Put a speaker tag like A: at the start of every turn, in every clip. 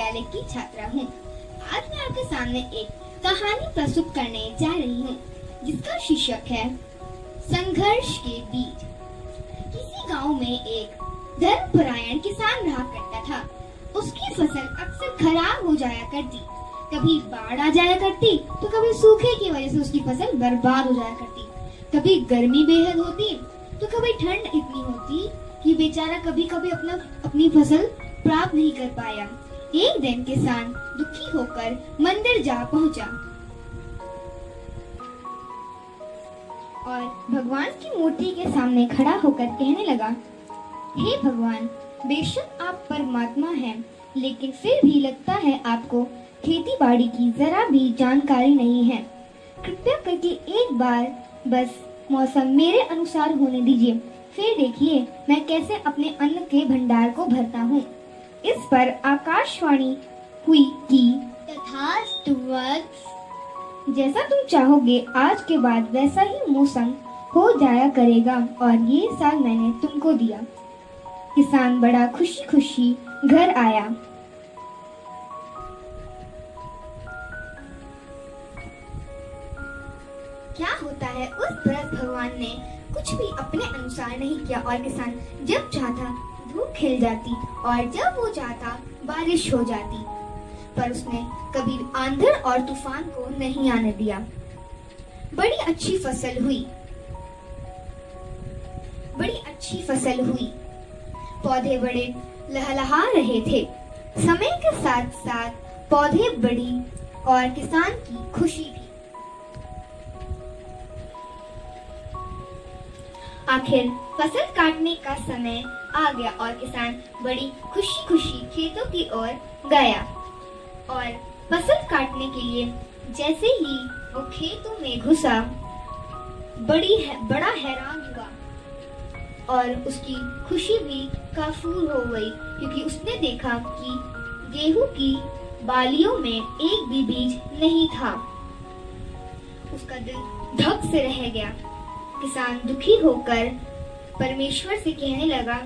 A: विद्यालय की छात्रा हूँ। आज मैं आपके सामने एक कहानी प्रस्तुत करने जा रही हूँ जिसका शीर्षक है संघर्ष के बीज। किसी गांव में एक धर्मपरायण किसान रहा करता था। उसकी फसल अक्सर खराब हो जाया करती, कभी बाढ़ आ जाया करती तो कभी सूखे की वजह से उसकी फसल बर्बाद हो जाया करती। कभी गर्मी बेहद होती तो कभी ठंड इतनी होती कि बेचारा कभी कभी अपनी फसल प्राप्त नहीं कर पाया। एक दिन किसान दुखी होकर मंदिर जा पहुंचा और भगवान की मूर्ति के सामने खड़ा होकर कहने लगा, हे भगवान, बेशक आप परमात्मा हैं, लेकिन फिर भी लगता है आपको खेती बाड़ी की जरा भी जानकारी नहीं है। कृपया करके एक बार बस मौसम मेरे अनुसार होने दीजिए, फिर देखिए मैं कैसे अपने अन्न के भंडार को भरता हूँ। इस पर आकाशवाणी हुई कि तथास्तु वत्स, जैसा तुम चाहोगे आज के बाद वैसा ही मौसम हो जाया करेगा और ये साल मैंने तुमको दिया। किसान बड़ा खुशी खुशी घर आया। क्या होता है, उस बरस भगवान ने कुछ भी अपने अनुसार नहीं किया और किसान जब चाहता धूप खिल जाती और जब वो चाहता बारिश हो जाती, पर उसने कभी आंधर और तूफान को नहीं आने दिया। बड़ी अच्छी फसल हुई। पौधे बड़े लहलहा रहे थे। समय के साथ साथ पौधे बढ़ी और किसान की खुशी भी। आखिर फसल काटने का समय आ गया और किसान बड़ी खुशी खुशी खेतों की ओर गया और फसल काटने के लिए जैसे ही वो खेतों में घुसा, बड़ा हैरान हुआ और उसकी खुशी भी काफूर हो गई, क्योंकि उसने देखा कि गेहूं की बालियों में एक भी बीज नहीं था। उसका दिल धक से रह गया। किसान दुखी होकर परमेश्वर से कहने लगा,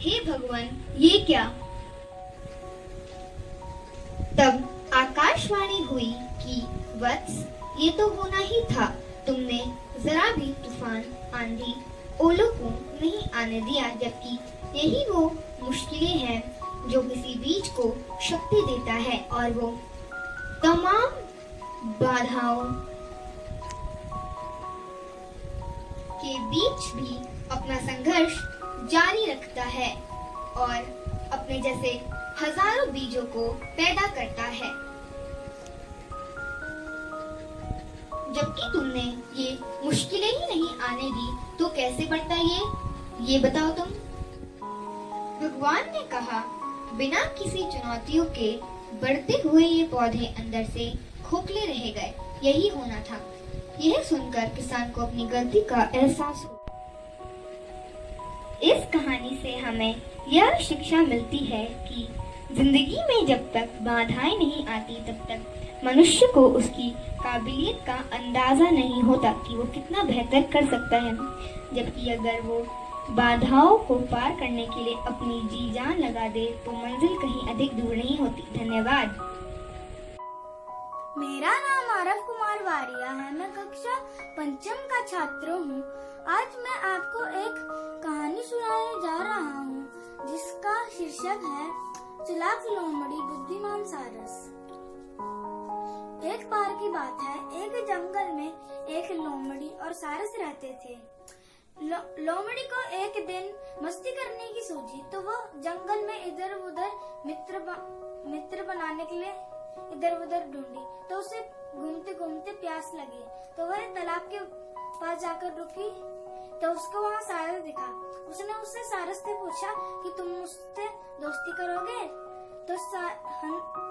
A: हे भगवान, ये क्या? तब आकाशवाणी हुई कि वत्स, ये तो होना ही था। तुमने जरा भी तूफान, आंधी, ओलों को नहीं आने दिया, जबकि यही वो मुश्किलें हैं जो किसी बीज को शक्ति देता है और वो तमाम बाधाओं के बीच भी अपना संघर्ष जारी रखता है और अपने जैसे हजारों बीजों को पैदा करता है। जबकि तुमने ये मुश्किलें ही नहीं आने दी तो कैसे बढ़ता ये बताओ तुम। भगवान ने कहा, बिना किसी चुनौतियों के बढ़ते हुए ये पौधे अंदर से खोखले रह गए। यही होना था। यह सुनकर किसान को अपनी गलती का एहसास हुआ। इस कहानी से हमें यह शिक्षा मिलती है कि जिंदगी में जब तक बाधाएं नहीं आती तब तक मनुष्य को उसकी काबिलियत का अंदाजा नहीं होता कि वो कितना बेहतर कर सकता है, जबकि अगर वो बाधाओं को पार करने के लिए अपनी जी जान लगा दे तो मंजिल कहीं अधिक दूर नहीं होती। धन्यवाद।
B: मेरा नाम आरव कुमार वारिया है। मैं कक्षा 5वीं का छात्र हूँ। आज मैं आपको एक कहानी सुनाने जा रहा हूँ जिसका शीर्षक है चालाक लोमड़ी बुद्धिमान सारस। एक बार की बात है, एक जंगल में एक लोमड़ी और सारस रहते थे। लोमड़ी को एक दिन मस्ती करने की सूझी तो वो जंगल में इधर उधर मित्र बनाने के लिए इधर उधर ढूंढी। तो उसे घूमते घूमते प्यास लगी तो वह तालाब के पास जाकर रुकी तो उसको वहाँ सारस दिखा। उसने उससे सारस से पूछा कि तुम मुझसे दोस्ती करोगे? तो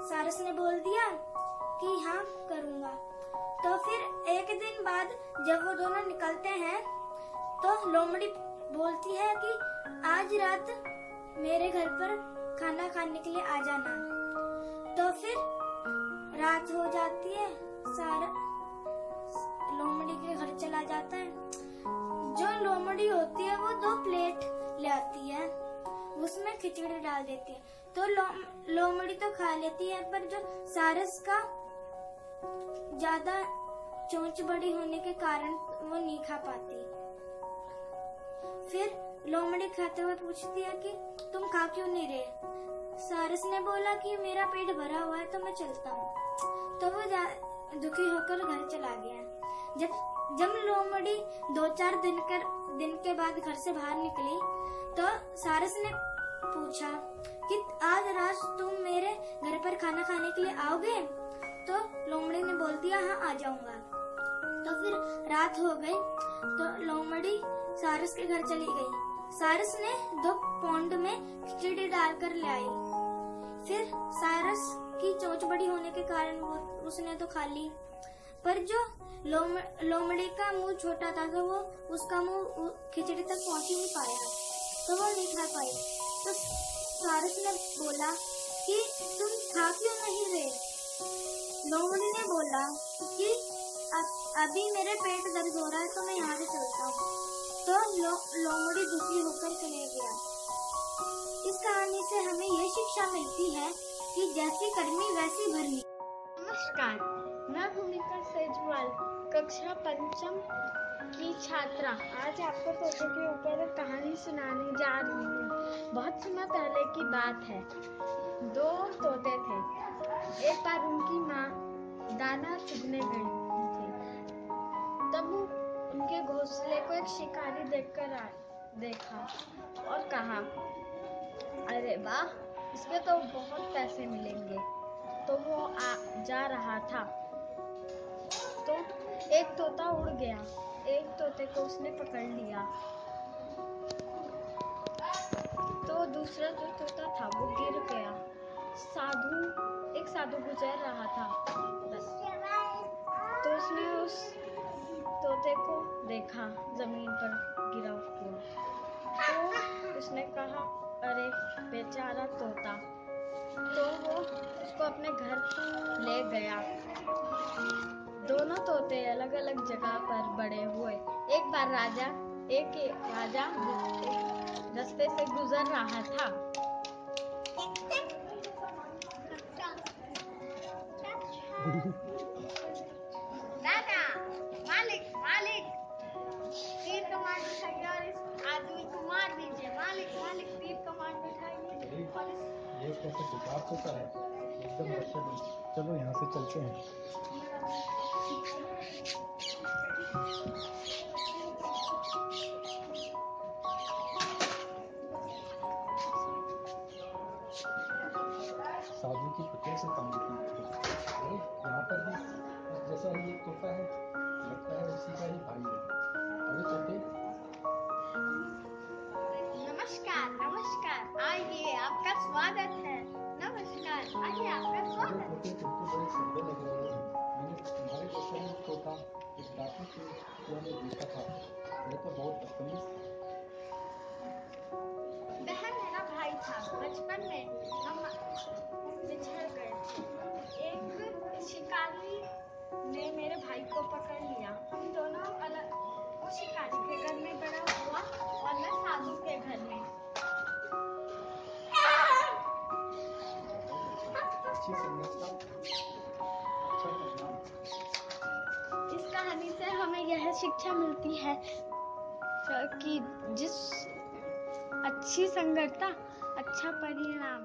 B: सारस ने बोल दिया कि हाँ करूँगा। तो फिर एक दिन बाद जब वो दोनों निकलते हैं तो लोमड़ी बोलती है कि आज रात मेरे घर पर खाना खाने के लिए आ जाना। तो फिर रात हो जाती है, सारा लोमड़ी के घर चला जाता है। जो लोमड़ी होती है वो 2 प्लेट ले आती है। उसमें खिचड़ी डाल देती है। तो लोमड़ी तो खा लेती है, पर जो सारस का ज्यादा चोंच बड़ी होने के कारण वो नहीं खा पाती। फिर लोमड़ी खाते हुए पूछती है कि तुम खा क्यों नहीं रहे। सारस ने बोला कि मेरा पेट भरा हुआ है तो मैं चलता हूँ। तो वो दुखी होकर घर चला गया। जब लोमड़ी 2-4 दिन के बाद घर से बाहर निकली तो सारस ने पूछा कि आज रात तुम मेरे घर पर खाना खाने के लिए आओगे। तो लोमड़ी ने बोल दिया हाँ आ जाऊंगा। तो फिर रात हो गई तो लोमड़ी सारस के घर चली गई। सारस ने 2 पौंड में खिचड़ी डालकर ले आई। फिर सारस की चोंच बड़ी होने के कारण उसने तो खा ली, पर जो लोमड़ी का मुंह छोटा था तो वो उसका मुंह खिचड़ी तक पहुंच ही नहीं पाया, तो वो नहीं खा पाई। तो सारस ने बोला कि तुम खा क्यों नहीं रहे। लोमड़ी ने बोला कि अभी मेरे पेट दर्द हो रहा है तो मैं यहाँ से चलता हूँ। तो लोमड़ी दुखी होकर चले गया। इस कहानी से हमें यह शिक्षा मिलती है कि जैसी कर्मी वैसी भरनी।
C: नमस्कार, मैं भूमिका सेजवाल कक्षा 5वीं की छात्रा आज आपको तोते के ऊपर एक कहानी सुनाने जा रही हूँ। बहुत समय पहले की बात है। 2 तोते थे। एक बार उनकी माँ दाना चुगने गई थी। तब उनके घोंसले को एक शिकारी देखा और कहा, अरे वाह, इसके तो बहुत पैसे मिलेंगे। तो वो जा रहा था तो एक तोता उड़ गया। एक तोते को उसने पकड़ लिया तो दूसरा जो तोता था वो गिर गया। एक साधु गुजर रहा था तो उसने उस तोते को देखा जमीन पर गिरा हुआ। तो उसने कहा, अरे बेचारा तोता। तो वो उसको अपने घर ले गया। दोनों तोते अलग अलग जगह पर बड़े हुए। एक राजा एक रास्ते से गुजर रहा था। दादा, मालिक तीर कमान उठाइए और इस आदमी को मार दीजिए। मालिक तीर कमान उठाइए और
D: ये कैसे बेकार होता है, एकदम बच्चे लोग। चलो यहाँ से चलते हैं। साधु की पत्नी से काम की। अरे यहाँ पर भी जैसा ही एक तोता है, लगता है उसी का ही भाई है। अरे तोते,
C: नमस्कार, आइए, आपका स्वागत है। नमस्कार, आइए, आपका
D: अरे
C: स्वागत।
D: तोते, तुम तो बड़े सुंदर लग रहे हो। मैंने तुम्हारे जैसा ही तोता एक डाकू के कुआं में देखा था। यह तो बहुत बदतमीज था।
C: बहन मेरा भाई था। बचपन में हम बिछड़ गए थे। एक शिकारी ने मेरे भाई को पकड़ लिया। हम दोनों अलग, वो शिकारी के घर में बड़ा हुआ और मैं साधु के घर में।
D: अच्छी संगत का अच्छा परिणाम।
C: इस कहानी से हमें यह शिक्षा मिलती है कि जिस अच्छी संगत का अच्छा परिणाम।